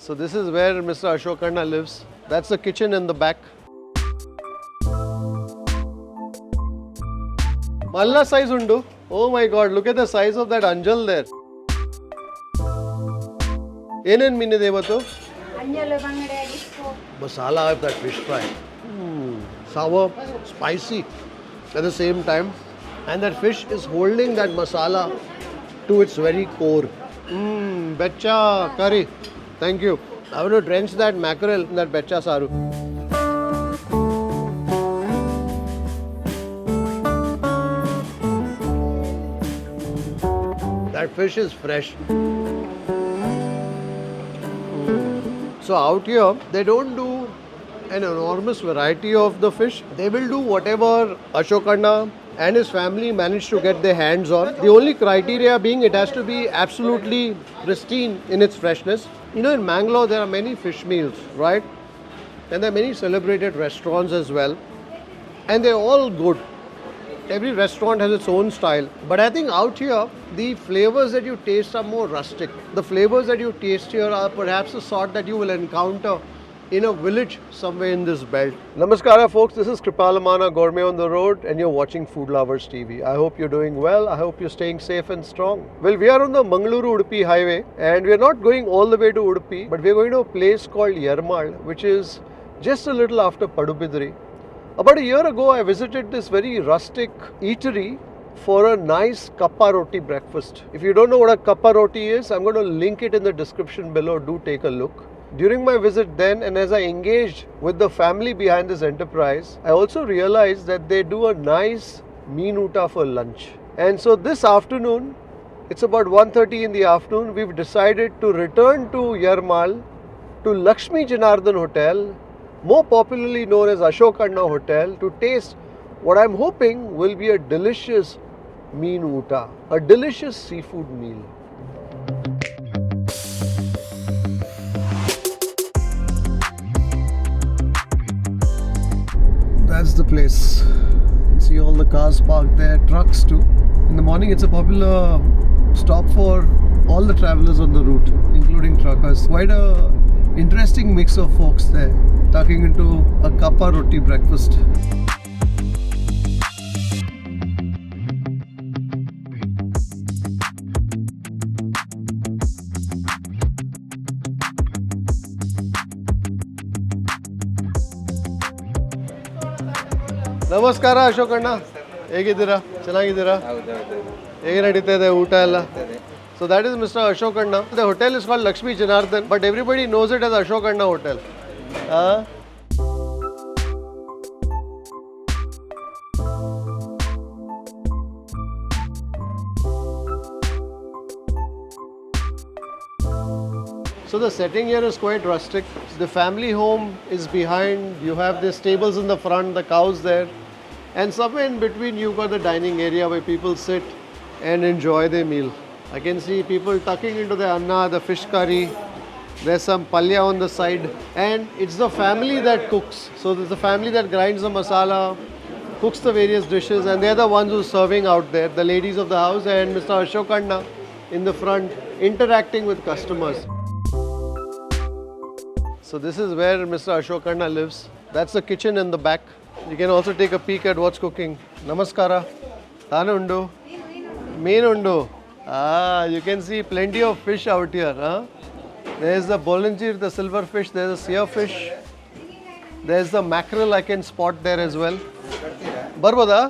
So this is where Mr. Ashok Anna lives. That's the kitchen in the back. Malla size undu. Oh my god, look at the size of that anjal there. Enen meene devatu? Anjal bangade disco. Masala of that fish fry. Sour, spicy at the same time. And that fish is holding that masala to its very core. Becha curry. Thank you. I want to drench that mackerel in that becha saru. That fish is fresh. So out here, they don't do an enormous variety of the fish. They will do whatever Ashokarna and his family managed to get their hands on. The only criteria being it has to be absolutely pristine in its freshness. You know, in Mangalore, there are many fish meals, right? And there are many celebrated restaurants as well. And they're all good. Every restaurant has its own style. But I think out here, the flavors that you taste are more rustic. The flavors that you taste here are perhaps the sort that you will encounter in a village somewhere in this belt. Namaskara folks, this is Kripal Amanna, Gourmet on the Road, and you're watching Food Lovers TV. I hope you're doing well. I hope you're staying safe and strong. Well, we are on the Mangalore-Udupi highway, and we're not going all the way to Udupi, but we're going to a place called Yermal, which is just a little after Padubidri. About a year ago, I visited this very rustic eatery for a nice kappa roti breakfast. If you don't know what a kappa roti is, I'm going to link it in the description below. Do take a look. During my visit then, and as I engaged with the family behind this enterprise, I also realized that they do a nice mean uta for lunch. And so this afternoon, it's about 1:30 in the afternoon, we've decided to return to Yermal, to Laxmi Janardhana Hotel, more popularly known as Ashok Anna Hotel, to taste what I'm hoping will be a delicious mean uta, a delicious seafood meal. That's the place. You can see all the cars parked there, trucks too. In the morning, it's a popular stop for all the travelers on the route, including truckers. Quite a interesting mix of folks there, tucking into a kappa roti breakfast. ನಮಸ್ಕಾರ ಅಶೋಕ್ ಅಣ್ಣ, ಹೇಗಿದ್ದೀರಾ? ಚೆನ್ನಾಗಿದ್ದೀರಾ? ಹೇಗೆ ನಡೀತಾ ಇದೆ ಊಟ ಎಲ್ಲ? So that is Mr. Ashok Anna. The hotel is called Laxmi Janardhana, but everybody knows it as Ashok Anna Hotel. So the setting here is quite rustic. The family home is behind. You have the stables in the front, the cows there. And somewhere in between you've got the dining area where people sit and enjoy their meal. I can see people tucking into the anna, the fish curry. There's some palya on the side. And it's the family that cooks. So there's the family that grinds the masala, cooks the various dishes, and they're the ones who's serving out there, the ladies of the house, and Mr. Ashok Anna in the front interacting with customers. So this is where Mr. Ashok Anna lives. That's the kitchen in the back. You can also take a peek at what's cooking. Namaskara. Tanu undu. Meen undu. You can see plenty of fish out here. There's the bolangir, the silver fish. There's a sea fish. There's the mackerel I can spot there as well. Barboda?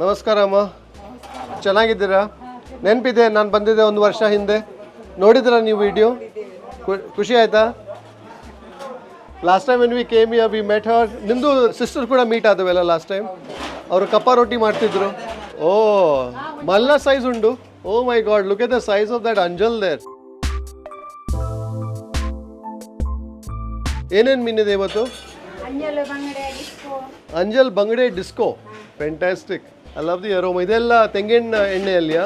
ನಮಸ್ಕಾರ ಅಮ್ಮ, ಚೆನ್ನಾಗಿದ್ದೀರಾ? ನೆನಪಿದೆ, ನಾನು ಬಂದಿದ್ದೆ ಒಂದು ವರ್ಷ ಹಿಂದೆ. ನೋಡಿದ್ರಾ ನೀವು ವಿಡಿಯೋ? ಖುಷಿ ಆಯ್ತಾ? Last time when we came here we met her. ನಿಮ್ಮದು ಸಿಸ್ಟರ್ ಕೂಡ ಮೀಟ್ ಆದವೆಲ್ಲ ಲಾಸ್ಟ್ ಟೈಮ್. ಅವರು ಕಪ್ಪ ರೊಟ್ಟಿ ಮಾಡ್ತಿದ್ರು. ಓ, ಮಲ್ಲ ಸೈಜ್ ಉಂಡು. Oh my god, look at the size of that ಅಂಜಲ್ ದೇರ್. ಏನೇನು ಮೀನಿದೆ ಇವತ್ತು? ಅಂಜಲ್ ಬಂಗಡೆ disco. Fantastic. I love the aroma. ಇದೆಲ್ಲ ತೆಂಗಿನ ಎಣ್ಣೆಯಲ್ಲಿಯಾ?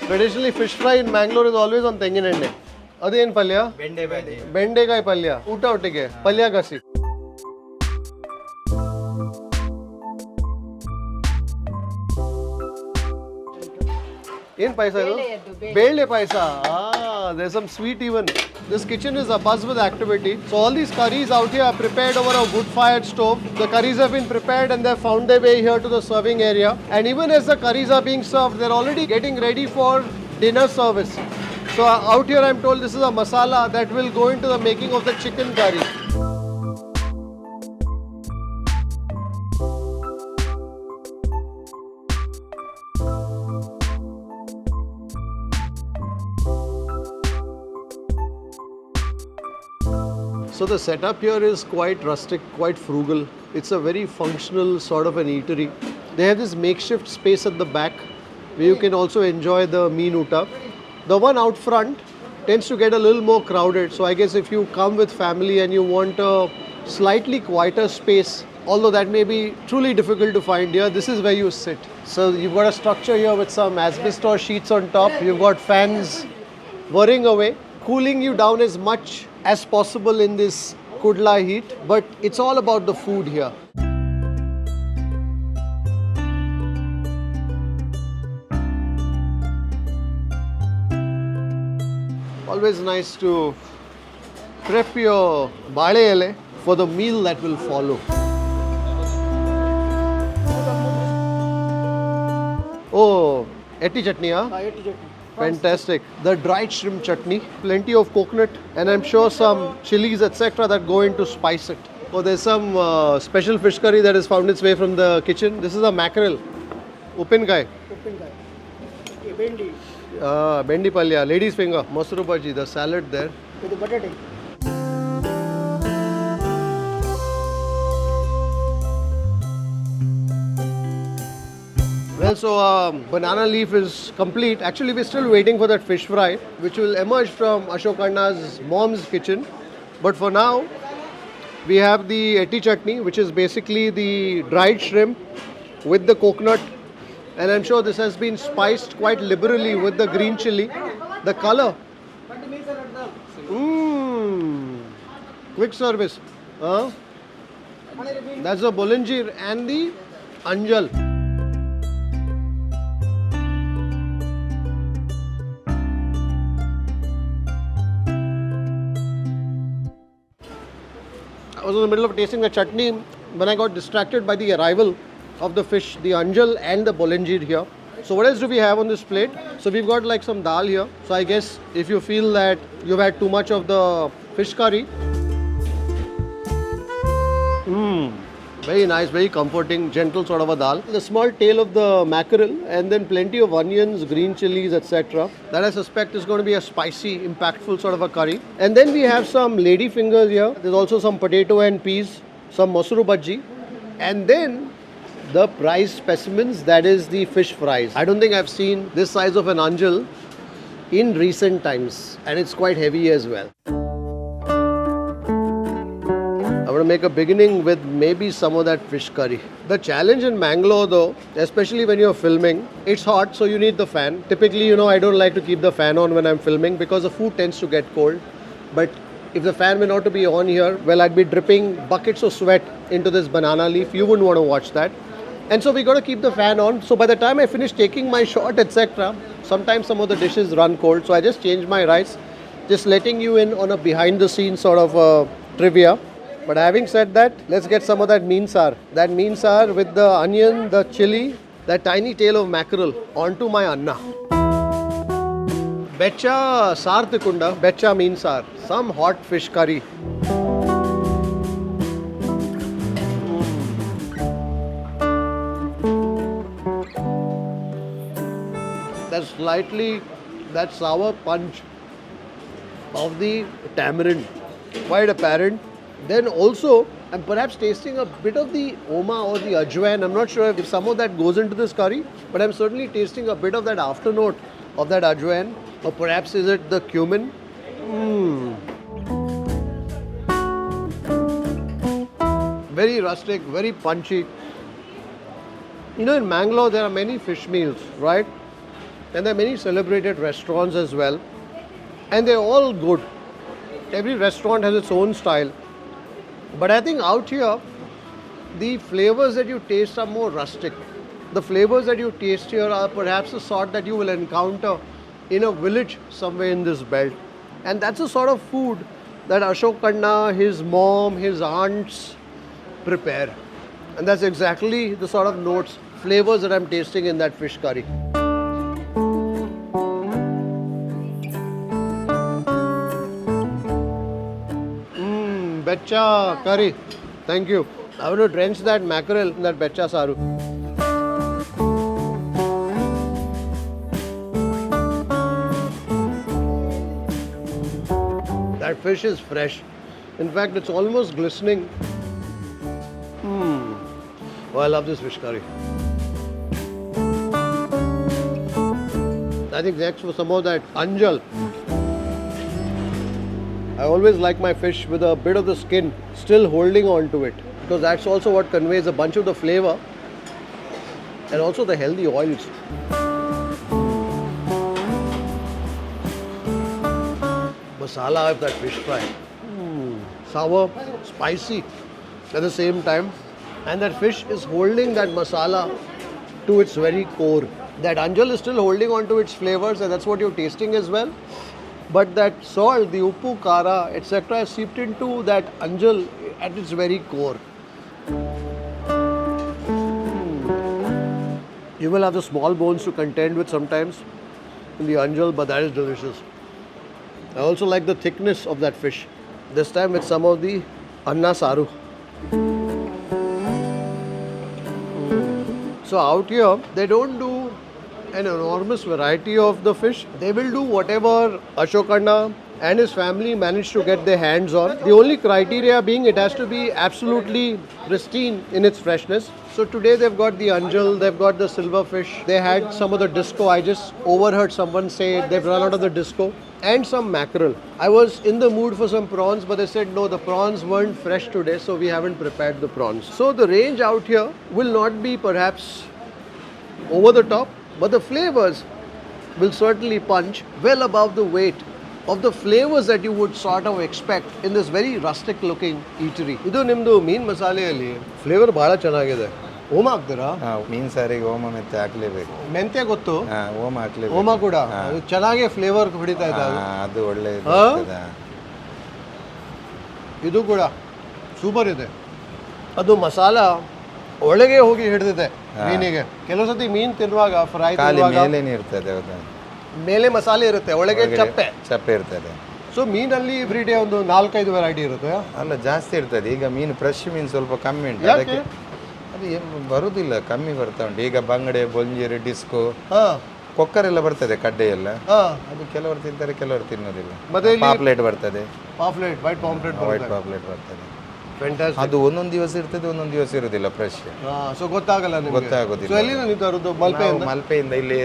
Traditionally fish fry in Mangalore is always on ತೆಂಗಿನ ಎಣ್ಣೆ. ಅದೇನು ಪಲ್ಯ? ಬೆಂಡೆಕಾಯಿ ಪಲ್ಯ. ಊಟ ಒಟ್ಟಿಗೆ ಪಲ್ಯ ಗಸಿ. In paisa? Bele paisa. Ah, there's some sweet even. This kitchen is abuzz with activity. So all these curries out here are prepared over a wood-fired stove. The curries have been prepared and they've found their way here to the serving area. And even as the curries are being served, they're already getting ready for dinner service. So out here I'm told this is a masala that will go into the making of the chicken curry. So the setup here is quite rustic, quite frugal. It's a very functional sort of an eatery. They have this makeshift space at the back where you can also enjoy the mean uta. The one out front tends to get a little more crowded. So I guess if you come with family and you want a slightly quieter space, although that may be truly difficult to find here, this is where you sit. So you've got a structure here with some asbestos sheets on top. You've got fans whirring away, cooling you down as much as possible in this kudla heat, but it's all about the food here. Always nice to prep your bale ele for the meal that will follow. Oh, eti chutney, huh? Eti chutney. Fantastic. The dried shrimp chutney, plenty of coconut, and I'm sure some chilies, etc., that go in to spice it. Oh, there's some special fish curry that has found its way from the kitchen. This is a mackerel. Upinkai. Upinkai. Bendi. Bendi palya, lady's finger, masuru bhaji, the salad there. With the potato. Well, so banana leaf is complete. Actually, we're still waiting for that fish fry, which will emerge from Ashok Anna's mom's kitchen. But for now, we have the eti chutney, which is basically the dried shrimp with the coconut. And I'm sure this has been spiced quite liberally with the green chili. The color. Quick service. That's the bolangir and the anjal. I was in the middle of tasting the chutney when I got distracted by the arrival of the fish, the anjal and the bolangir here. So what else do we have on this plate? So we've got like some dal here. So I guess if you feel that you've had too much of the fish curry. Very nice, very comforting, gentle sort of a dal. The small tail of the mackerel and then plenty of onions, green chilies, etc. That I suspect is going to be a spicy, impactful sort of a curry. And then we have some lady fingers here. There's also some potato and peas, some masuru bhaji. And then the prized specimens, that is the fish fries. I don't think I've seen this size of an anjal in recent times. And it's quite heavy as well. I'm going to make a beginning with maybe some of that fish curry. The challenge in Mangalore though, especially when you're filming, it's hot so you need the fan. Typically, I don't like to keep the fan on when I'm filming because the food tends to get cold. But if the fan were not to be on here, well, I'd be dripping buckets of sweat into this banana leaf. You wouldn't want to watch that. And so we got to keep the fan on. So by the time I finish taking my shot, etc., sometimes some of the dishes run cold. So I just changed my rice, just letting you in on a behind the scenes sort of trivia. But having said that, let's get some of that meen saar. That meen saar with the onion, the chili, that tiny tail of mackerel onto my anna. Becha saar tikunda, becha meen saar. Some hot fish curry. That sour punch of the tamarind, quite apparent. Then also, I'm perhaps tasting a bit of the oma or the ajwain. I'm not sure if some of that goes into this curry, but I'm certainly tasting a bit of that afternote of that ajwain. Or perhaps is it the cumin? Very rustic, very punchy. In Mangalore, there are many fish meals, right? And there are many celebrated restaurants as well. And they're all good. Every restaurant has its own style. But I think out here, the flavors that you taste are more rustic. The flavors that you taste here are perhaps the sort that you will encounter in a village somewhere in this belt. And that's the sort of food that Ashok Anna, his mom, his aunts prepare. And that's exactly the sort of notes, flavors that I'm tasting in that fish curry. Becha curry. Thank you. I want to drench that mackerel in that becha saru. That fish is fresh. In fact, it's almost glistening. Oh, I love this fish curry. I think next for some of that anjal. I always like my fish with a bit of the skin still holding on to it, because that's also what conveys a bunch of the flavor and also the healthy oils. Masala of that fish fry. Sour, spicy at the same time. And that fish is holding that masala to its very core. That anjal is still holding on to its flavors, and that's what you're tasting as well. But that salt, the uppu, kara, etc. is seeped into that anjal at its very core. You will have the small bones to contend with sometimes in the anjal, but that is delicious. I also like the thickness of that fish. This time with some of the anna saru. So out here, they don't do an enormous variety of the fish. They will do whatever Ashok Anna and his family managed to get their hands on. The only criteria being it has to be absolutely pristine in its freshness. So today they've got the anjal, they've got the silver fish, they had some of the disco. I just overheard someone say they've run out of the disco, and some mackerel. I was in the mood for some prawns, but they said no, the prawns weren't fresh today, so we haven't prepared the prawns. So the range out here will not be perhaps over the top, but the flavors will certainly punch well above the weight of the flavors that you would sort of expect in this very rustic looking eatery. Idu nimdu meen masaleಯಲ್ಲಿ flavor ಬಹಳ ಚೆನ್ನಾಗಿದೆ. ಓಮ ಹಾಕ್ತೀರಾ? ಮೀನ್ ಸಾರಿಗೆ ಓಮ ಮೆಂತ್ಯ ಹಾಕ್ಲೇಬೇಕು. ಮೆಂತ್ಯ ಗೊತ್ತು? ಓಮ ಹಾಕ್ಲೇಬೇಕು. ಓಮ ಕೂಡ ಚೆನ್ನಾಗಿ flavour ಹೊಡಿತಾ ಇದೆ ಅದು ಒಳ್ಳೆ ಇರ್ತದೆ. ಇದು ಕೂಡ ಸೂಪರ್ ಇದೆ. ಅದು ಮಸಾಲ ಒಳಗೆ ಹೋಗಿ ಹಿಡಿದಿದೆ ಮೀನಿಗೆ. ಕೆಲವು ಸತಿ ಮೀನು ತಿನ್ನುವಾಗ ಫ್ರೈ ತಿನ್ನುವಾಗ ಮೇಲೇನೆ ಇರ್ತದೆ, ಮೇಲೆ ಮಸಾಲೆ ಇರುತ್ತೆ, ಒಳಗೆ ಚಪ್ಪೆ ಇರ್ತದೆ. ಸೊ ಮೀನಲ್ಲಿ ಎವ್ರಿ ಡೇ ಒಂದು 4-5 ವೆರೈಟಿ ಇರುತ್ತೆ. ಅಲ್ಲ, ಜಾಸ್ತಿ ಇರ್ತದೆ. ಈಗ ಮೀನು ಫ್ರೆಶ್ ಮೀನು ಸ್ವಲ್ಪ ಕಮ್ಮಿ ಉಂಟು, ಅದಕ್ಕೆ ಅದು ಬರುದಿಲ್ಲ, ಕಮ್ಮಿ ಬರ್ತಾ ಉಂಟು. ಈಗ ಬಂಗಡೆ, ಬೊಂಜೀರು, ಡಿಸ್ಕೋ, ಕೊಕ್ಕರೆಲ್ಲ ಬರ್ತದೆ, ಕಡ್ಡೆ ಎಲ್ಲ. ಅದು ಕೆಲವರು ತಿಂತಾರೆ, ಕೆಲವರು ತಿನ್ನೋದಿಲ್ಲ. ಮತ್ತೆ ಪಾಪ್ಲೆಟ್ ಬರ್ತದೆ, ವೈಟ್ ಪಾಪ್ಲೆಟ್ ಬರ್ತದೆ. ಅದು ಒಂದೊಂದು ದಿವಸ ಇರ್ತದೆ, ಒಂದೊಂದು ದಿವಸ ಇರುವುದಿಲ್ಲ ಫ್ರೆಶ್. ಸೊ ಗೊತ್ತಾಗಲ್ಲ, ಗೊತ್ತಾಗೋದಿಲ್ಲ. ಮಲ್ಪೆಯಿಂದ ಇಲ್ಲಿ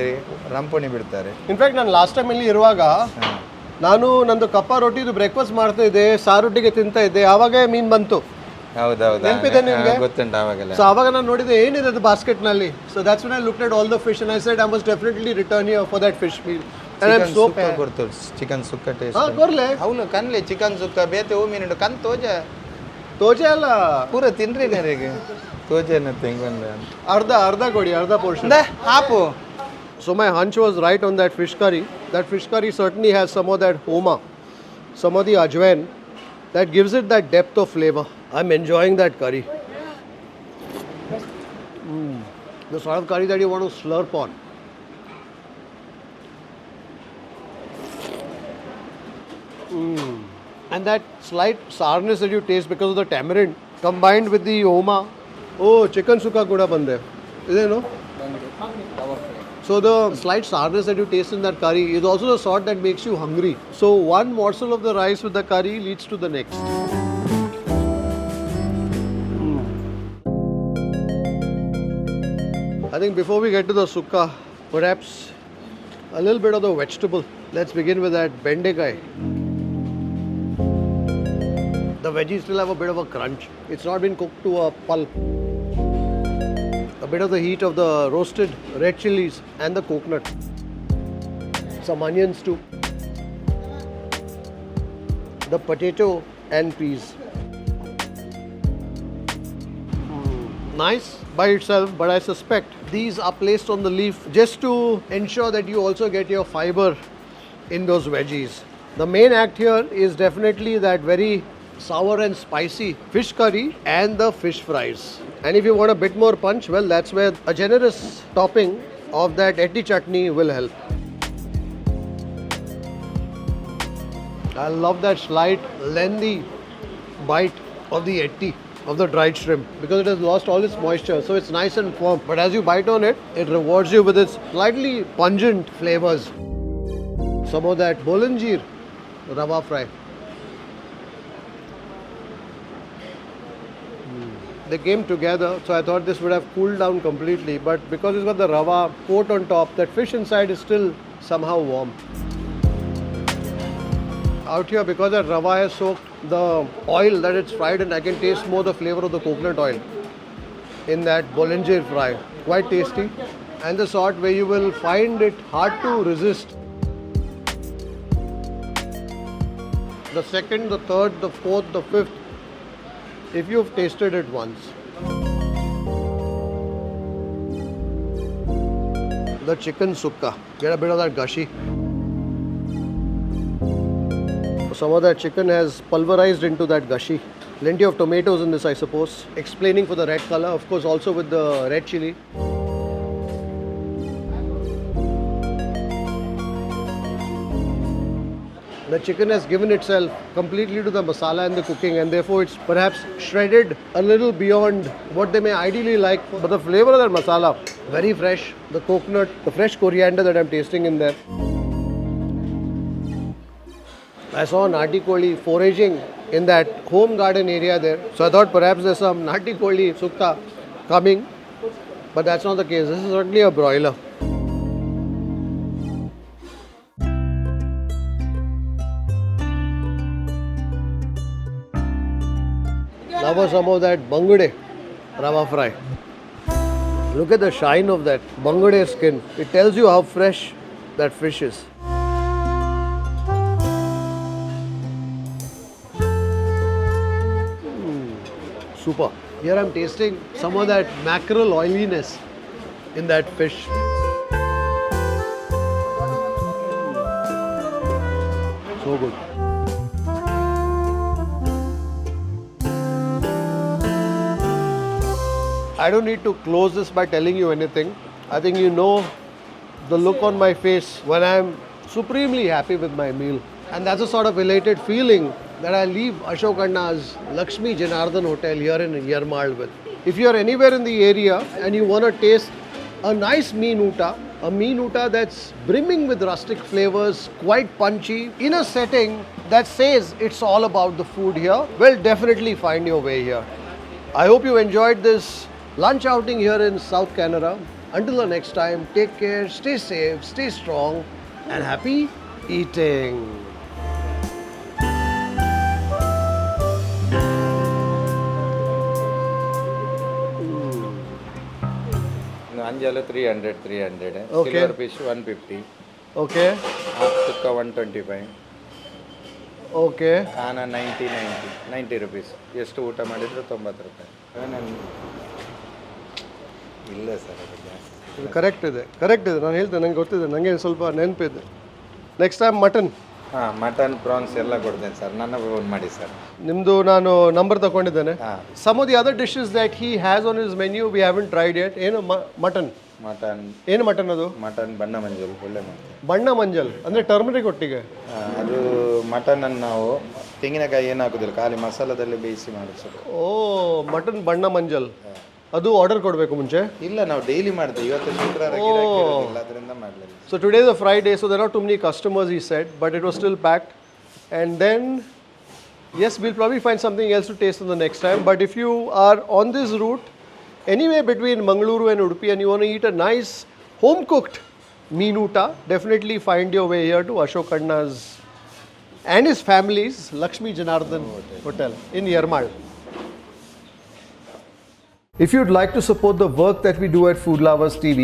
ರಂಪಣಿ ಬಿಡ್ತಾರೆ. ಇನ್ಫ್ಯಾಕ್ಟ್ ನಾನು ಲಾಸ್ಟ್ ಟೈಮ್ ಇಲ್ಲಿ ಇರುವಾಗ ನಾನು ನಂದು ಕಪ್ಪ ರೊಟ್ಟಿದು ಬ್ರೇಕ್ಫಾಸ್ಟ್ ಮಾಡ್ತಾ ಇದ್ದೆ, ಸಾರೊಟ್ಟಿಗೆ ತಿಂತಾ ಇದ್ದೆ, ಆವಾಗ ಮೀನ್ ಬಂತು. ಹೌದೌದು, ನೆನಪಿದೆ ನಿಮಗೆ? ಗೊತ್ತುಂಟು ಆವಾಗೆಲ್ಲ. ಸೊ ಆವಾಗ ನಾನು ನೋಡಿದೆ ಏನಿದೆ ಅದು ಬಾಸ್ಕೆಟ್ ನಲ್ಲಿ. So that's when I looked at all the fish and I said I must definitely return here for that fish meal. And I'm so ಗೊತ್ತು, ಚಿಕನ್ ಸುಕ್ಕ ಟೇಸ್ಟ್. ಕೊರ್ಲೆ ಅವನು ಕನ್ಲೆ ಚಿಕನ್ ಸುಕ್ಕ ಬೇತೆ ಹೂ ಮೀನು ಕನ್ ತೋಜೆ ಅಲ್ಲ, ಪೂರ ತಿನ್ರಿ ನನಗೆ ತೋಜೆ ತೆಂಗೊಂಡ ಅರ್ಧ ಕೊಡಿ, ಅರ್ಧ portion Hapur. So my hunch was right on that fish curry. That fish curry certainly has some of that homa, some of the ajwain that gives it that depth of flavor. I'm enjoying that curry. The sort of curry that you want to slurp on. And that slight sourness that you taste because of the tamarind combined with the homa. Oh, chicken sukka kuda bande. Is it no? So the slight sourness that you taste in that curry is also the sort that makes you hungry. So one morsel of the rice with the curry leads to the next. I think before we get to the sukka, perhaps a little bit of the vegetable. Let's begin with that bendekai. The veggies still have a bit of a crunch. It's not been cooked to a pulp. A bit of the heat of the roasted red chilies and the coconut. Some onions too. The potato and peas. nice by itself, but I suspect these are placed on the leaf just to ensure that you also get your fiber in those veggies. The main act here is definitely that very sour and spicy fish curry and the fish fries. And if you want a bit more punch, well, that's where a generous topping of that etti chutney will help. I love that slight, lengthy bite of the etti, of the dried shrimp, because it has lost all its moisture, so it's nice and firm. But as you bite on it, it rewards you with its slightly pungent flavors. Some of that bolanjir rava fry. They came together, so I thought this would have cooled down completely, but because it's got the rava coat on top, that fish inside is still somehow warm. Out here, because that rava has soaked the oil that it's fried in, I can taste more the flavor of the coconut oil in that bolanjir fry. Quite tasty, and the sort where you will find it hard to resist. The second, the third, the fourth, the fifth, if you've tasted it once. The chicken sukka, get a bit of that gashi. Some of that chicken has pulverized into that gashi. Plenty of tomatoes in this, I suppose. Explaining for the red color, of course, also with the red chili. The chicken has given itself completely to the masala and the cooking, and therefore it's perhaps shredded a little beyond what they may ideally like. But the flavor of that masala, very fresh. The coconut, the fresh coriander that I'm tasting in there. I saw nati koli foraging in that home garden area there. So I thought perhaps there's some nati koli sukka coming, but that's not the case. This is certainly a broiler. Now for some of that bangade rava fry. Look at the shine of that bangade skin. It tells you how fresh that fish is. Super. Here I'm tasting some of that mackerel oiliness in that fish. So good. I don't need to close this by telling you anything. I think you know the look on my face when I'm supremely happy with my meal. And that's a sort of elated feeling that I leave Ashok Anna's Laxmi Janardhana hotel here in Yermal with. If you're anywhere in the area and you want to taste a nice a mean uta that's brimming with rustic flavors, quite punchy, in a setting that says it's all about the food here, well, definitely find your way here. I hope you enjoyed this lunch outing here in South Canada. Until the next time, take care, stay safe, stay strong, and happy eating. Anjala 300. Okay. Silver fish 150. Okay. Half tukka 125. Okay. Kana 90 rupees. ಎಷ್ಟು ಊಟ ಮಾಡಿದ್ರು 90 ರೂಪಾಯಿ. ಇಲ್ಲ sir ಅದು ಜಾಸ್ತಿ. Correct ಇದೆ ನಾನು ಹೇಳ್ತೇನೆ, ನಂಗೆ ಗೊತ್ತಿದೆ, ನನಗೆ ಸ್ವಲ್ಪ ನೆನಪಿದೆ. Next time mutton. ಹಾಂ, ಮಟನ್ ಪ್ರಾನ್ಸ್ ಎಲ್ಲ ಕೊಡ್ತೇನೆ ಸರ್, ನನ್ನ ಫೋನ್ ಮಾಡಿ ಸರ್. ನಿಮ್ಮದು ನಾನು ನಂಬರ್ ತಗೊಂಡಿದ್ದೇನೆ. Some of the other dishes that he has on his menu we haven't tried yet. ಏನು ಮಟನ್ ಏನು ಮಟನ್ ಅದು? ಮಟನ್ ಬಣ್ಣ ಮಂಜಲ್ ಒಳ್ಳೆ ಮಾಡ್ತೇವೆ. ಬಣ್ಣ ಮಂಜಲ್ ಅಂದರೆ ಟರ್ಮರಿಕ್ ಒಟ್ಟಿಗೆ? ಅದು ಮಟನನ್ನು ನಾವು ತೆಂಗಿನಕಾಯಿ ಏನು ಹಾಕೋದಿಲ್ಲ, ಖಾಲಿ ಮಸಾಲದಲ್ಲಿ ಬೇಯಿಸಿ ಮಾಡೋದು ಸರ್. ಓ, ಮಟನ್ ಬಣ್ಣ ಮಂಜಲ್. ಅದು ಆರ್ಡರ್ ಕೊಡಬೇಕು ಮುಂಚೆ? ಇಲ್ಲ, ನಾವು ಡೈಲಿ ಮಾಡ್ತೇವೆ. ಇವತ್ತು ಶುಕ್ರವಾರ ಗಿರಾಕಿ ಅದರಿಂದ ಮಾಡಲಿಲ್ಲ. So today is a Friday, so there are not too many customers, he said, but it was still packed. And then, yes, we'll probably find something else to taste on the next time. But if you are on this route, anywhere between Mangalore and Udupi, and you want to eat a nice home-cooked meenuta, definitely find your way here to Ashok Anna's and his family's Laxmi Janardhana Hotel in Yermal. If you'd like to support the work that we do at Food Lovers TV,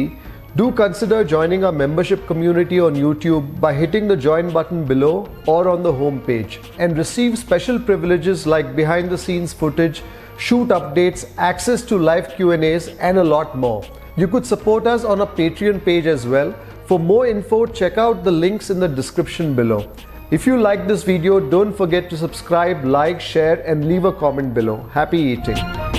do consider joining our membership community on YouTube by hitting the join button below or on the home page, and receive special privileges like behind the scenes footage, shoot updates, access to live Q&As and a lot more. You could support us on our Patreon page as well. For more info, check out the links in the description below. If you like this video, don't forget to subscribe, like, share and leave a comment below. Happy eating!